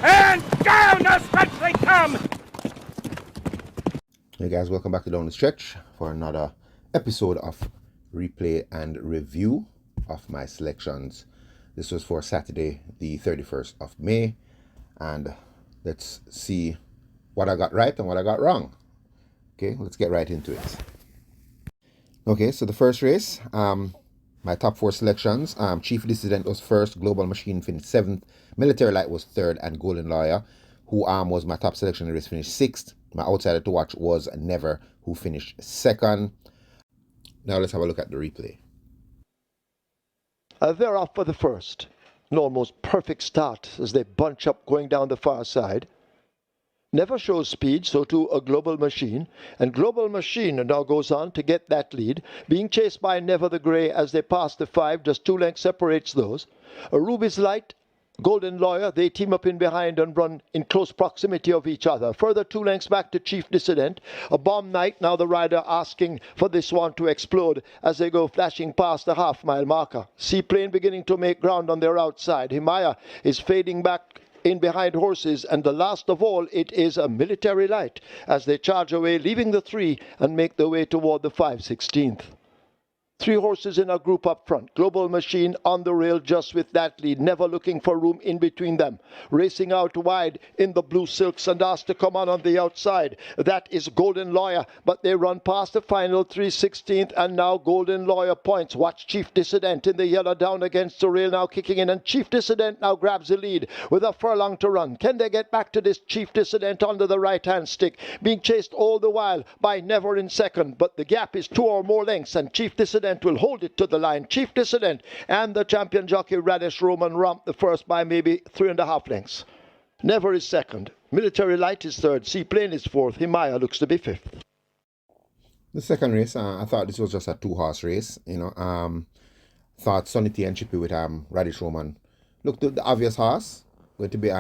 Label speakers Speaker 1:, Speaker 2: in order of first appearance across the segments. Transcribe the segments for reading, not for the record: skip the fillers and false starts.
Speaker 1: And down the stretch they come!
Speaker 2: Hey guys, welcome back to Down the Stretch for another episode of replay and review of my selections. This was for Saturday, the 31st of May, and let's see what I got right and what I got wrong. Okay, let's get right into it. Okay, so the first race, my top four selections. Chief Dissident was first, Global Machine finished 7th, Military Light was 3rd, and Golden Lawyer, who was my top selection in the race, finished 6th. My outsider to watch was Never, who finished 2nd. Now let's have a look at the replay.
Speaker 3: They're off for the first. An almost perfect start as they bunch up going down the far side. Never shows speed, so too a Global Machine. And Global Machine now goes on to get that lead, being chased by Never the Grey as they pass the 5. Just 2 lengths separates those. Ruby's Light, Golden Lawyer, they team up in behind and run in close proximity of each other. Further 2 lengths back to Chief Dissident. A Bomb Night, now the rider asking for this one to explode as they go flashing past the half-mile marker. Seaplane beginning to make ground on their outside. Himaya is fading back in behind Horses, and the last of all, it is a Military Light as they charge away, leaving the 3 and make their way toward the 5/16th. 3 horses in a group up front. Global Machine on the rail just with that lead, Never looking for room in between them. Racing out wide in the blue silks and asked to come on the outside. That is Golden Lawyer, but they run past the final 3/16th, and now Golden Lawyer points. Watch Chief Dissident in the yellow down against the rail now kicking in, and Chief Dissident now grabs the lead with a furlong to run. Can they get back to this Chief Dissident under the right-hand stick? Being chased all the while by Never in second, but the gap is 2 or more lengths, and Chief Dissident will hold it to the line. Chief Dissident and the champion jockey Radish Roman romp the first by maybe 3.5 lengths. Never is second. Military Light is third. Seaplane is fourth. Himaya looks to be fifth.
Speaker 2: The second race, I thought this was just a 2-horse race. Thought Sunny T and Chippy with Radish Roman looked the obvious horse, going to be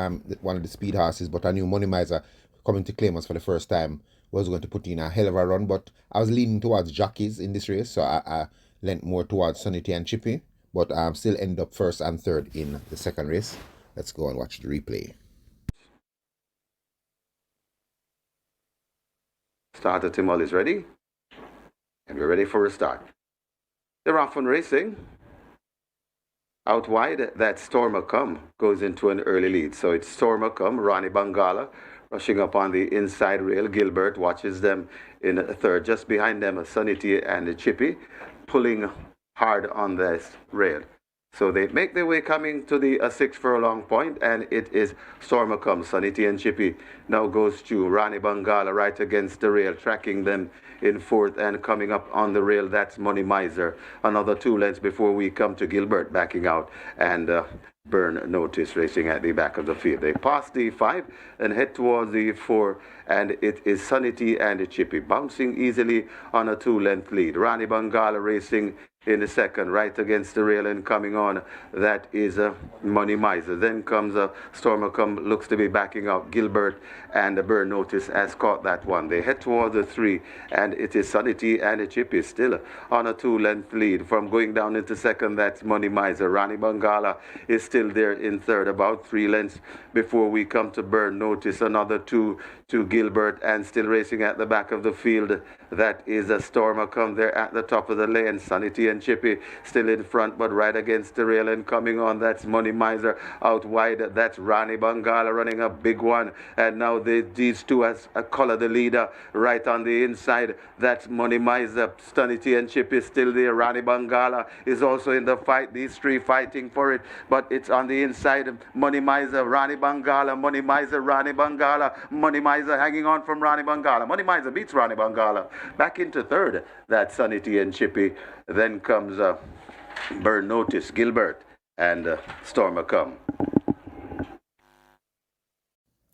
Speaker 2: one of the speed horses, but I knew Money Miser coming to Caymanas for the first time was going to put in a hell of a run, but I was leaning towards jockeys in this race, so I leant more towards Sunny T and Chippy, but still end up first and third in the second race. Let's go and watch the replay.
Speaker 4: Starter Timol is ready, and we're ready for a start. They're off and racing. Out wide, that Stormer Come goes into an early lead. So it's Stormer Come, Ronnie Bangala, rushing up on the inside rail. Gilbert watches them in a third. Just behind them, Sunny T and Chippy, pulling hard on this rail. So they make their way coming to the 6 furlong point, and it is Stormer Come. Sunny T and Chippy now goes to Rani Bangala right against the rail, tracking them in fourth, and coming up on the rail, that's Money Miser. Another 2 lengths before we come to Gilbert backing out, and Burn Notice racing at the back of the field. They pass the 5 and head towards the 4, and it is Sunny T and Chippy bouncing easily on a 2-length lead. Rani Bangala racing in the second, right against the rail and coming on. That is Money Miser. Then comes Stormer Come, looks to be backing out. Gilbert and Burn Notice has caught that one. They head towards the 3, and it is Sunny T and Chippy still on a 2-length lead. From going down into second, that's Money Miser. Rani Bangala is still there in third, about 3 lengths before we come to Burn Notice. Another 2 to Gilbert, and still racing at the back of the field. That is a Stormer Come there at the top of the lane. Sunny T and Chippy still in front, but right against the rail and coming on. That's Money Miser. Out wide, that's Rani Bangala running a big one. And now these two has color the leader right on the inside. That's Money Miser. Sunny T and Chippy still there. Rani Bangala is also in the fight. These 3 fighting for it, but it's on the inside. Money Miser, Rani Bangala, Money Miser, Rani Bangala, Money Miser hanging on from Rani Bangala. Money Miser beats Rani Bangala. Back into third, that's Sunny T and Chippy. Then comes Burn Notice, Gilbert, and Stormer Come.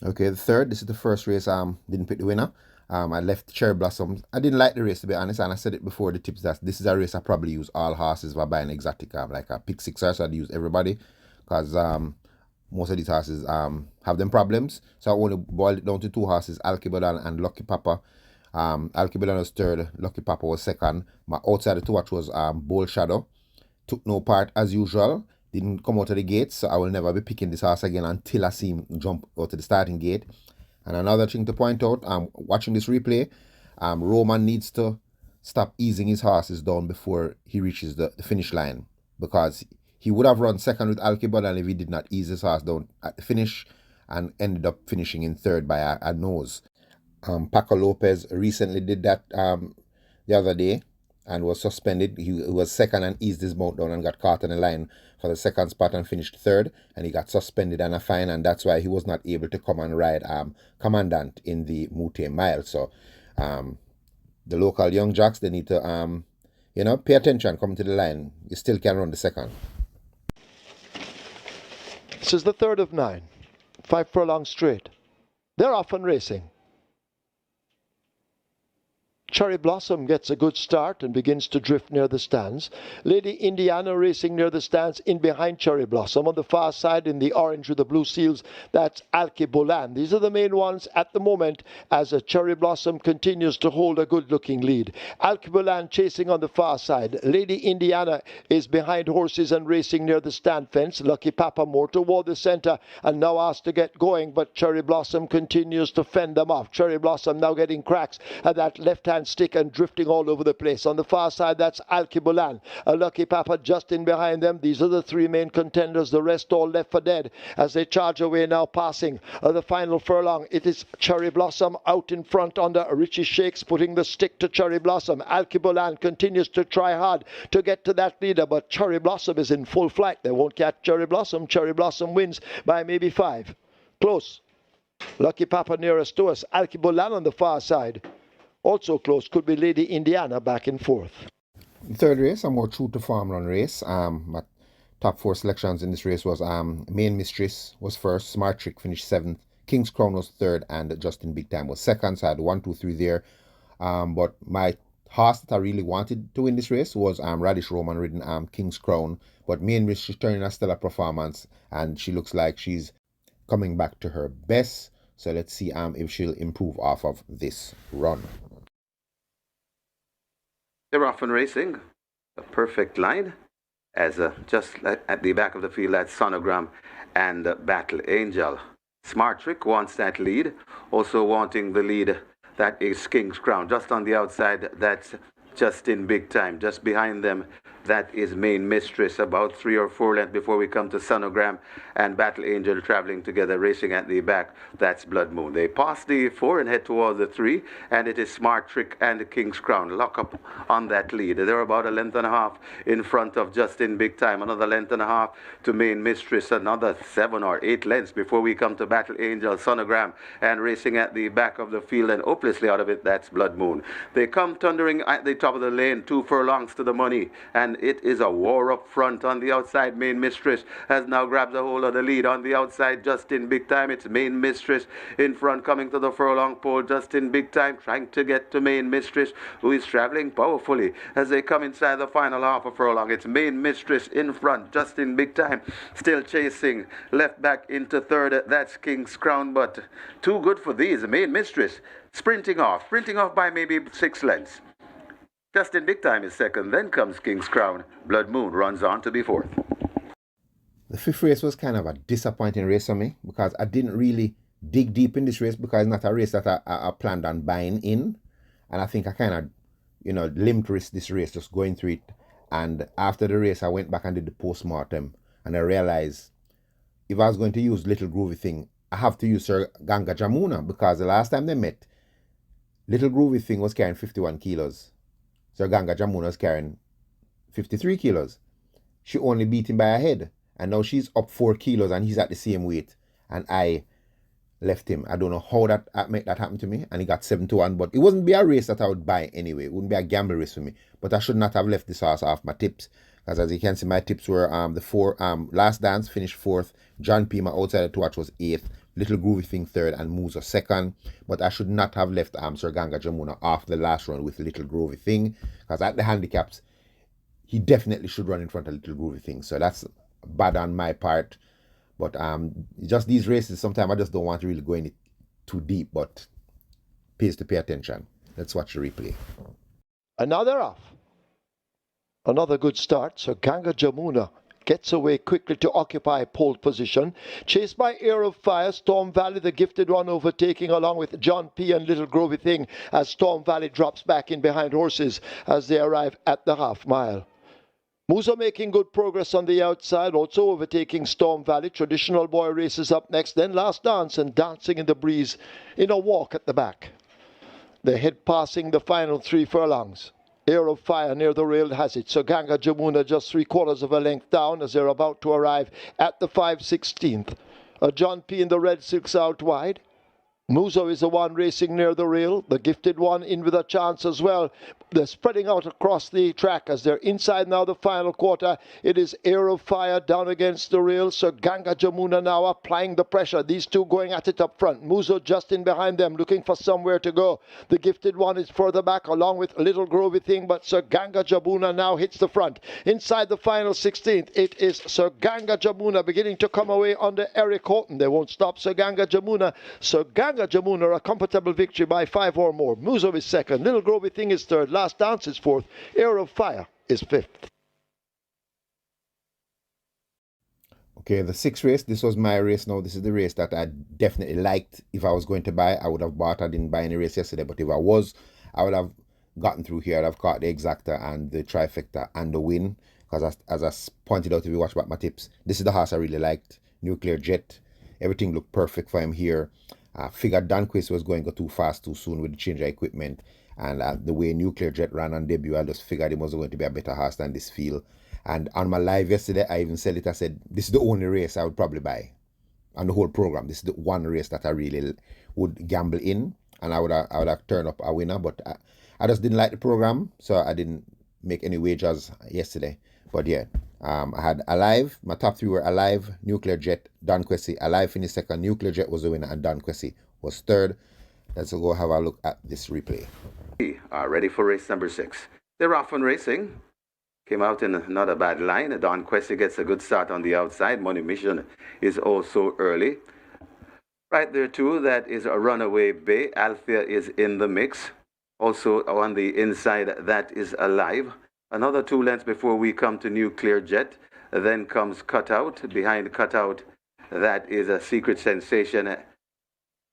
Speaker 2: Okay, the third, this is the first race, didn't pick the winner. I left Cherry Blossoms. I didn't like the race, to be honest, and I said it before the tips that this is a race I probably use all horses if I buy an exotic, like a pick 6er, so I'd use everybody, because most of these horses have them problems. So I only boiled it down to 2 horses, Alkebadan and Lucky Papa. Alkebadan was third, Lucky Papa was second. My outsider to watch was Bold Shadow. Took no part as usual. didn't come out of the gate, so I will never be picking this horse again until I see him jump out of the starting gate. And another thing to point out, watching this replay, Roman needs to stop easing his horses down before he reaches the finish line, because he would have run second with Alkebulan if he did not ease his horse down at the finish and ended up finishing in third by a nose. Paco Lopez recently did that the other day and was suspended. He was second and eased his mount down and got caught in the line for the second spot and finished third, and he got suspended and a fine, and that's why he was not able to come and ride Commandant in the Mute Mile. So the local young jocks, they need to pay attention, come to the line. You still can run the second.
Speaker 3: This is the third of 9. 5 furlongs straight. They're off and racing. Cherry Blossom gets a good start and begins to drift near the stands. Lady Indiana racing near the stands in behind Cherry Blossom. On the far side in the orange with the blue seals, that's Alki Bolan. These are the main ones at the moment as Cherry Blossom continues to hold a good-looking lead. Alki Bolan chasing on the far side. Lady Indiana is behind horses and racing near the stand fence. Lucky Papa more toward the center and now asked to get going, but Cherry Blossom continues to fend them off. Cherry Blossom now getting cracks at that left-hand stick and drifting all over the place. On the far side, that's Alkebulan. A Lucky Papa just in behind them. These are the 3 main contenders. The rest all left for dead as they charge away now, passing the final furlong. It is Cherry Blossom out in front under Richie Shakes, putting the stick to Cherry Blossom. Alkebulan continues to try hard to get to that leader, but Cherry Blossom is in full flight. They won't catch Cherry Blossom. Cherry Blossom wins by maybe 5. Close. Lucky Papa nearest to us. Alkebulan on the far side. Also close could be Lady Indiana back and forth.
Speaker 2: The third race, a more true to form run race. My top 4 selections in this race was Main Mistress was first, Smart Trick finished 7th, King's Crown was 3rd, and Justin Big Time was 2nd. So I had 1, 2, 3 there. But my horse that I really wanted to win this race was Radish Roman ridden King's Crown. But Main Mistress turning a stellar performance, and she looks like she's coming back to her best. So let's see if she'll improve off of this run.
Speaker 4: They're off and racing. A perfect line. As just at the back of the field, that's Sonogram and Battle Angel. Smart Trick wants that lead. Also wanting the lead, that is King's Crown. Just on the outside, that's Justin Big Time. Just behind them, that is Main Mistress, about 3 or 4 lengths before we come to Sonogram and Battle Angel traveling together, racing at the back. That's Blood Moon. They pass the 4 and head towards the 3, and it is Smart Trick and King's Crown. Lock up on that lead. They're about 1.5 lengths in front of Justin Big Time. Another 1.5 lengths to Main Mistress. Another 7 or 8 lengths before we come to Battle Angel, Sonogram, and racing at the back of the field and hopelessly out of it, that's Blood Moon. They come thundering at the top of the lane, 2 furlongs to the money, and it is a war up front. On the outside, Main Mistress has now grabbed a hold of the lead. On the outside, Justin Big Time. It's Main Mistress in front, coming to the furlong pole. Justin Big Time trying to get to Main Mistress, who is traveling powerfully as they come inside the final half of furlong. It's Main Mistress in front. Justin Big Time still chasing. Left back into third. That's King's Crown, but too good for these. Main Mistress sprinting off by maybe 6 lengths. Justin Big Time is second, then comes King's Crown. Blood Moon runs on to be 4th.
Speaker 2: The 5th race was kind of a disappointing race for me because I didn't really dig deep in this race because it's not a race that I planned on buying in. And I think I kind of, limped this race, just going through it. And after the race, I went back and did the post-mortem. And I realized if I was going to use Little Groovy Thing, I have to use Sir Ganga Jamuna, because the last time they met, Little Groovy Thing was carrying 51 kilos. Sir Ganga Jamuna was carrying 53 kilos. She only beat him by a head. And now she's up 4 kilos and he's at the same weight. And I left him. I don't know how that made that happen to me. And he got 7-1. But it wouldn't be a race that I would buy anyway. It wouldn't be a gamble race for me. But I should not have left this horse off my tips. Because as you can see, my tips were the 4 Last Dance finished 4th. John P, my outsider to watch, was 8th. Little Groovy Thing 3rd and Musa 2nd. But I should not have left Sir Ganga Jamuna off the last run with Little Groovy Thing. Because at the handicaps, he definitely should run in front of Little Groovy Thing. So that's bad on my part. But just these races, sometimes I just don't want to really go in it too deep. But pays to pay attention. Let's watch the replay.
Speaker 3: And now they're off. Another good start. So Ganga Jamuna gets away quickly to occupy pole position. Chased by Air of Fire, Storm Valley, the gifted one, overtaking along with John P. and Little Grovey Thing as Storm Valley drops back in behind horses as they arrive at the half mile. Muzo making good progress on the outside, also overtaking Storm Valley. Traditional Boy races up next, then Last Dance and Dancing in the Breeze in a walk at the back. They head passing the final 3 furlongs. Air of Fire near the rail has it. So Ganga Jamuna just 3/4 of a length down as they're about to arrive at the 5/16th. John P. in the red silks out wide. Muzo is the one racing near the rail. The gifted one in with a chance as well. They're spreading out across the track as they're inside now the final quarter. It is Air of Fire down against the rail. Sir Ganga Jamuna now applying the pressure. These two going at it up front. Muzo just in behind them, looking for somewhere to go. The gifted one is further back along with Little Grovey Thing, but Sir Ganga Jamuna now hits the front. Inside the final 16th, it is Sir Ganga Jamuna beginning to come away under Eric Houghton. They won't stop Sir Ganga Jamuna. Sir Ganga Jamuna, a comfortable victory by 5 or more. Muzo is second. Little Grovey Thing is third. Last Dance is fourth. Air of Fire is fifth.
Speaker 2: Okay, the 6th race, this was my race now. This is the race that I definitely liked. If I was going to buy, I would have bought. I didn't buy any race yesterday, but if I was, I would have gotten through here. I'd have caught the exacta and the trifecta and the win. Because as I pointed out, if you watch back my tips, this is the horse I really liked. Nuclear Jet. Everything looked perfect for him here. Figured Danquist was going to go too fast too soon with the change of equipment, and the way Nuclear Jet ran on debut, I just figured he was going to be a better horse than this field. And on my live yesterday, I even said it. I said this is the only race I would probably buy on the whole program. This is the one race that I really would gamble in, and I would have turned up a winner. But I just didn't like the program, so I didn't make any wagers yesterday. But yeah, I had Alive. My top 3 were Alive, Nuclear Jet, Don Quessy. Alive finished second, Nuclear Jet was the winner, and Don Quessy was third. Let's go have a look at this replay.
Speaker 4: We are ready for race number 6. They're off on racing. Came out in not a bad line. Don Quessy gets a good start on the outside. Money Mission is also early. Right there too, that is a Runaway Bay. Althea is in the mix. Also on the inside, that is Alive. Another 2 lengths before we come to Nuclear Jet. Then comes Cutout. Behind Cutout, that is a Secret Sensation,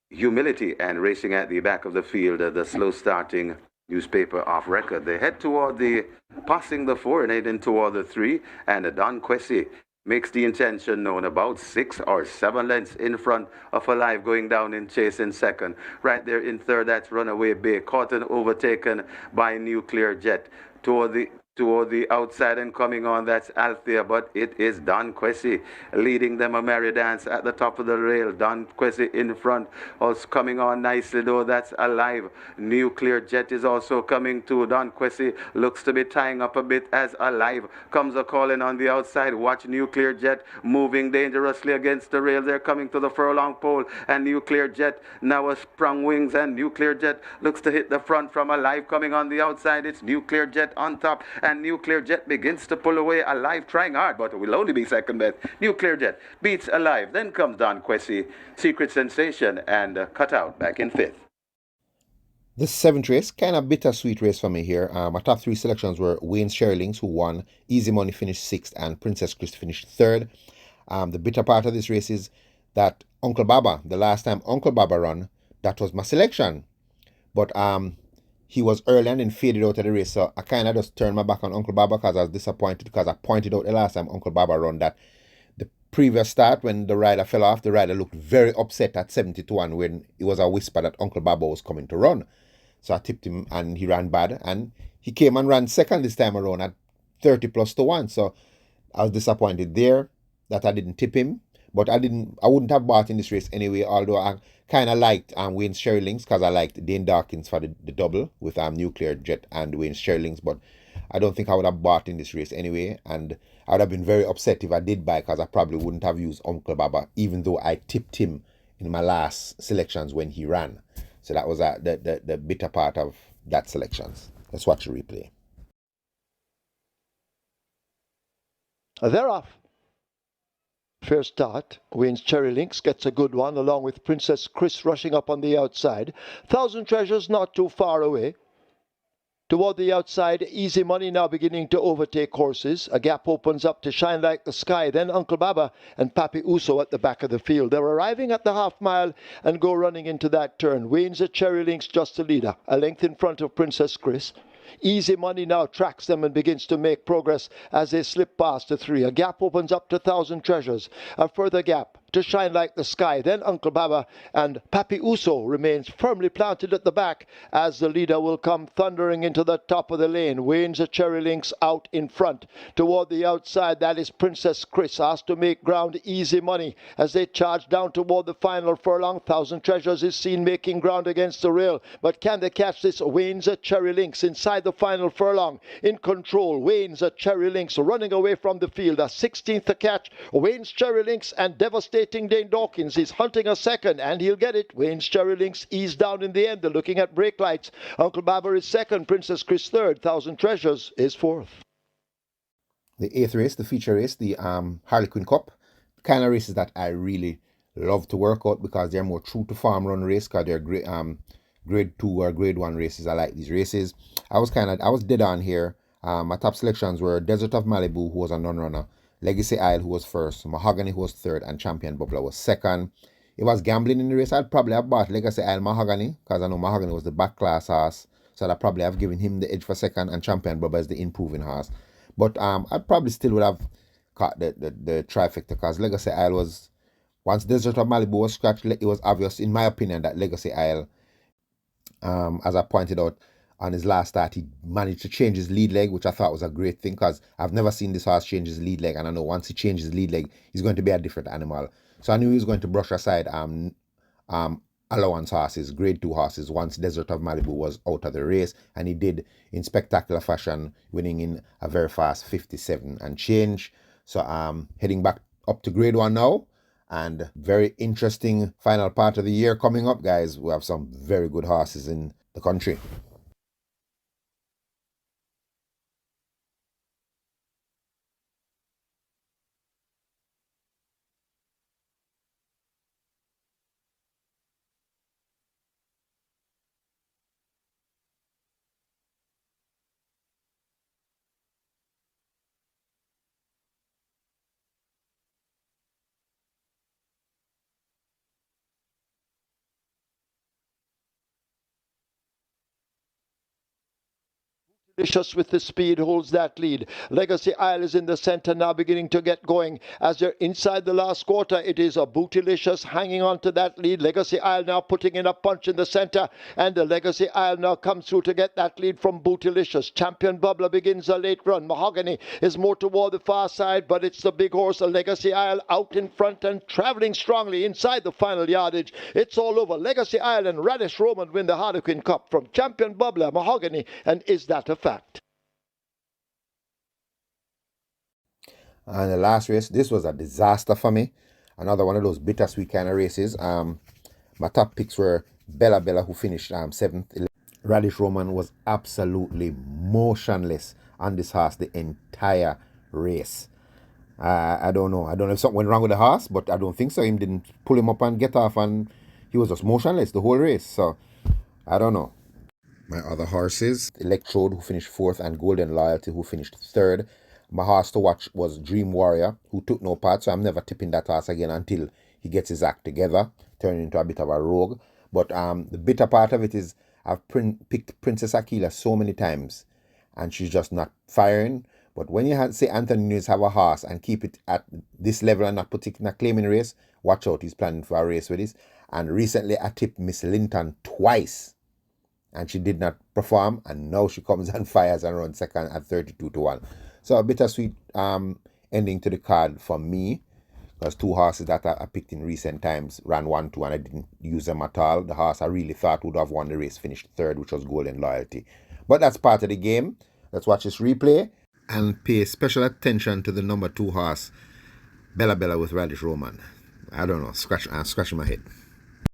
Speaker 4: Humility, and racing at the back of the field, the slow starting Newspaper Off Record. They head toward the, passing the 4 and heading toward the 3. And Don Quessy makes the intention known, about 6 or 7 lengths in front of Alive, going down in chase in second. Right there in third, that's Runaway Bay, caught and overtaken by Nuclear Jet. Toward the outside and coming on, that's Althea, but it is Don Quessy leading them a merry dance at the top of the rail. Don Quessy in front, also coming on nicely though, that's Alive. Nuclear Jet is also coming too. Don Quessy looks to be tying up a bit as Alive comes a calling on the outside. Watch Nuclear Jet moving dangerously against the rail. They're coming to the furlong pole, and Nuclear Jet now a sprung wings, and Nuclear Jet looks to hit the front from Alive coming on the outside. It's Nuclear Jet on top, and Nuclear Jet begins to pull away. Alive trying hard, but it will only be second best. Nuclear Jet beats Alive. Then comes Don Quessy, Secret Sensation, and Cutout back in 5th.
Speaker 2: The 7th race, kind of bittersweet race for me here. My top 3 selections were Wayne's Sherlings, who won. Easy Money finished 6th, and Princess Chris finished 3rd. The bitter part of this race is that Uncle Baba, the last time Uncle Baba run, that was my selection. But he was early and then faded out of the race. So I kind of just turned my back on Uncle Baba because I was disappointed, because I pointed out the last time Uncle Baba run that the previous start, when the rider fell off, the rider looked very upset at 70-1 when it was a whisper that Uncle Baba was coming to run. So I tipped him and he ran bad, and he came and ran second this time around at 30+1. So I was disappointed there that I didn't tip him. But I wouldn't have bought in this race anyway, although I kind of liked Wayne's Sherlings, because I liked Dane Dawkins for the double with Nuclear Jet and Wayne's Sherlings. But I don't think I would have bought in this race anyway, and I would have been very upset if I did buy, because I probably wouldn't have used Uncle Baba, even though I tipped him in my last selections when he ran. So that was the bitter part of that selections. Let's watch the replay.
Speaker 3: They're off. Fair start. Wayne's Cherry Links gets a good one, along with Princess Chris rushing up on the outside. Thousand Treasures not too far away. Toward the outside, Easy Money now beginning to overtake horses. A gap opens up to Shine Like the Sky. Then Uncle Baba and Papi Uso at the back of the field. They're arriving at the half mile and go running into that turn. Wayne's at Cherry Links just the leader. A length in front of Princess Chris. Easy Money now tracks them and begins to make progress as they slip past the three. A gap opens up to Thousand Treasures. A further gap to Shine Like the Sky. Then Uncle Baba and Papi Uso remains firmly planted at the back as the leader will come thundering into the top of the lane. Wayne's a Cherry Links out in front. Toward the outside, that is Princess Chris asked to make ground. Easy Money as they charge down toward the final furlong. Thousand Treasures is seen making ground against the rail, but can they catch this? Wayne's a Cherry Links inside the final furlong in control. Wayne's a Cherry Links running away from the field. A 16th to catch. Wayne's Cherry Links and devastating Dane Dawkins is hunting a second, and he'll get it. Wayne's Cherry Links eased down in the end. They're looking at brake lights. Uncle Baba is second. Princess Chris third. Thousand Treasures is fourth.
Speaker 2: The eighth race, the feature race, the Harlequin Cup, kind of races that I really love to work out because they're more true to farm run race because they're grade 2 or grade 1 races. I like these races. I was dead on here. My top selections were Desert of Malibu, who was a non-runner, Legacy Isle, who was first, Mahogany, who was third, and Champion Bubbler was second. If I was gambling in the race, I'd probably have bought Legacy Isle Mahogany because I know Mahogany was the back class horse, so I'd probably have given him the edge for second, and Champion Bubbler is the improving horse. But I probably still would have caught the trifecta because Legacy Isle was, once Desert of Malibu was scratched, it was obvious, in my opinion, that Legacy Isle, as I pointed out on his last start, he managed to change his lead leg, which I thought was a great thing because I've never seen this horse change his lead leg, and I know once he changes his lead leg, he's going to be a different animal. So I knew he was going to brush aside allowance horses, grade 2 horses, once Desert of Malibu was out of the race, and he did in spectacular fashion, winning in a very fast 57 and change. So heading back up to grade 1 now, and very interesting final part of the year coming up, guys. We have some very good horses in the country.
Speaker 3: Delicious with the speed holds that lead. Legacy Isle is in the center now, beginning to get going as they're inside the last quarter. It is a Bootylicious hanging on to that lead. Legacy Isle now putting in a punch in the center, and the Legacy Isle now comes through to get that lead from Bootylicious. Champion Bubbler begins a late run. Mahogany is more toward the far side, but it's the big horse, a Legacy Isle, out in front and traveling strongly inside the final yardage. It's all over. Legacy Isle and Radish Roman win the Harlequin Cup from Champion Bubbler, Mahogany, and Is That a Fact?
Speaker 2: And the last race, this was a disaster for me. Another one of those bittersweet kind of races. My top picks were Bella Bella, who finished 7th. Radish Roman was absolutely motionless on this horse the entire race. I don't know. I don't know if something went wrong with the horse, but I don't think so. He didn't pull him up and get off, and he was just motionless the whole race. So I don't know. My other horses, Electrode, who finished 4th, and Golden Loyalty, who finished 3rd. My horse to watch was Dream Warrior, who took no part, so I'm never tipping that horse again until he gets his act together, turning into a bit of a rogue. But the bitter part of it is I've picked Princess Aquila so many times, and she's just not firing. But when you say Anthony News have a horse and keep it at this level and not put it in a claiming race, watch out, he's planning for a race with this. And recently I tipped Miss Linton twice, and she did not perform, and now she comes and fires and runs second at 32-1. So a bittersweet ending to the card for me, because 2 horses that I picked in recent times ran 1-2 and I didn't use them at all. The horse I really thought would have won the race finished 3rd, which was Golden Loyalty. But that's part of the game. Let's watch this replay and pay special attention to the number 2 horse, Bella Bella with Radish Roman. I don't know, scratching my head.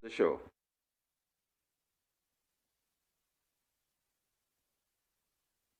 Speaker 4: The show.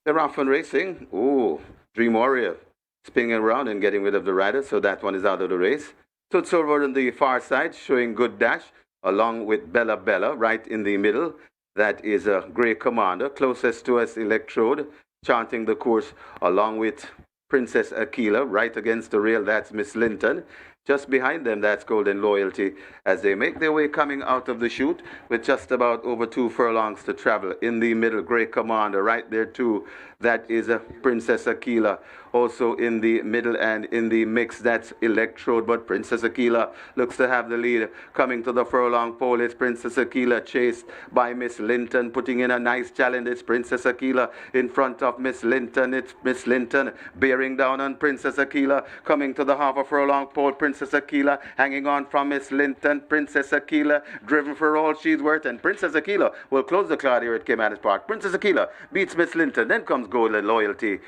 Speaker 4: They're off and racing. Ooh, Dream Warrior spinning around and getting rid of the rider, so that one is out of the race. Toots over on the far side, showing good dash, along with Bella Bella right in the middle. That is a Grey Commander, closest to us, Electrode, chanting the course along with Princess Aquila, right against the rail. That's Miss Linton. Just behind them, that's Golden Loyalty, as they make their way coming out of the chute with just about over 2 furlongs to travel. In the middle, Grey Commander, right there too. That is a Princess Aquila. Also in the middle and in the mix, that's Electrode, but Princess Aquila looks to have the lead. Coming to the furlong pole, it's Princess Aquila, chased by Miss Linton, putting in a nice challenge. It's Princess Aquila in front of Miss Linton. It's Miss Linton bearing down on Princess Aquila. Coming to the half a furlong pole, Princess Aquila hanging on from Miss Linton. Princess Aquila driven for all she's worth, and Princess Aquila will close the cloud here at Caymanas Park. Princess Aquila beats Miss Linton. Then comes Golden Loyalty,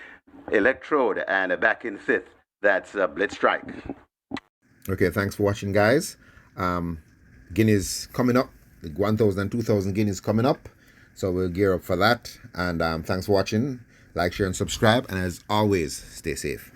Speaker 4: Electrode, and back in fifth, that's Blitz Strike.
Speaker 2: Okay, thanks for watching, guys. Guineas coming up, the 1,000 and 2,000 guineas coming up, so we'll gear up for that. And thanks for watching. Like, share, and subscribe, and as always, stay safe.